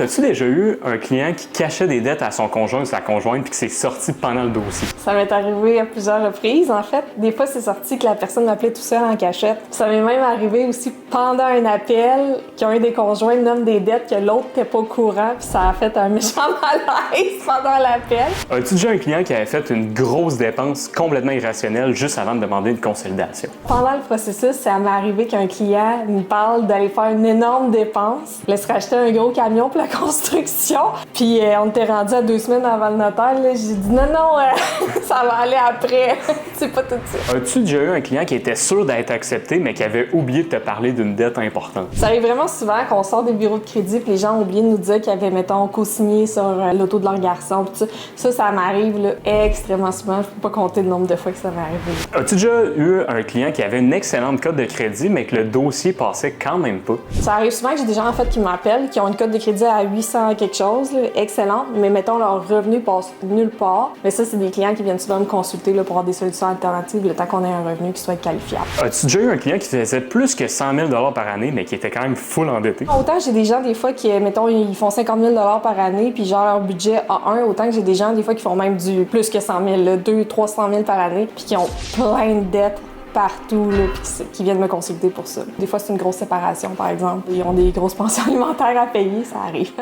T'as-tu déjà eu un client qui cachait des dettes à son conjoint ou sa conjointe puis qui s'est sorti pendant le dossier? Ça m'est arrivé à plusieurs reprises, en fait. Des fois, c'est sorti que la personne m'appelait tout seul en cachette. Ça m'est même arrivé aussi pendant un appel qu'un des conjoints nomme des dettes que l'autre n'était pas au courant, puis ça a fait un méchant malaise pendant l'appel. As-tu déjà un client qui avait fait une grosse dépense complètement irrationnelle juste avant de demander une consolidation? Pendant le processus, ça m'est arrivé qu'un client me parle d'aller faire une énorme dépense. Il se racheter un gros camion pour la construction. Puis on était rendu à 2 semaines avant le notaire. J'ai dit non, ça va aller après. C'est pas tout de suite. As-tu déjà eu un client qui était sûr d'être accepté, mais qui avait oublié de te parler d'une dette importante? Ça arrive vraiment souvent qu'on sort des bureaux de crédit puis les gens ont oublié de nous dire qu'ils avaient, mettons, co-signé sur l'auto de leur garçon. Puis ça m'arrive là, extrêmement souvent. Je peux pas compter le nombre de fois que ça m'est arrivé. As-tu déjà eu un client qui avait une excellente cote de crédit, mais que le dossier passait quand même pas? Ça arrive souvent que j'ai des gens en fait qui m'appellent, qui ont une cote de crédit à 800 quelque chose, là, excellente, mais mettons leur revenu passe nulle part. Mais ça, c'est des clients qui viennent souvent me consulter là, pour avoir des solutions alternatives le temps qu'on ait un revenu qui soit qualifiable. As-tu déjà eu un client qui faisait plus que 100 000 par année, mais qui était quand même full endetté? Autant j'ai des gens des fois qui, mettons, ils font 50 000 par année, puis genre leur budget A1, autant que j'ai des gens des fois qui font même du plus que 100 000, là, 200 300 000 par année, puis qui ont plein de dettes partout, là, puis qui viennent me consulter pour ça. Des fois, c'est une grosse séparation, par exemple. Ils ont des grosses pensions alimentaires à payer, ça arrive.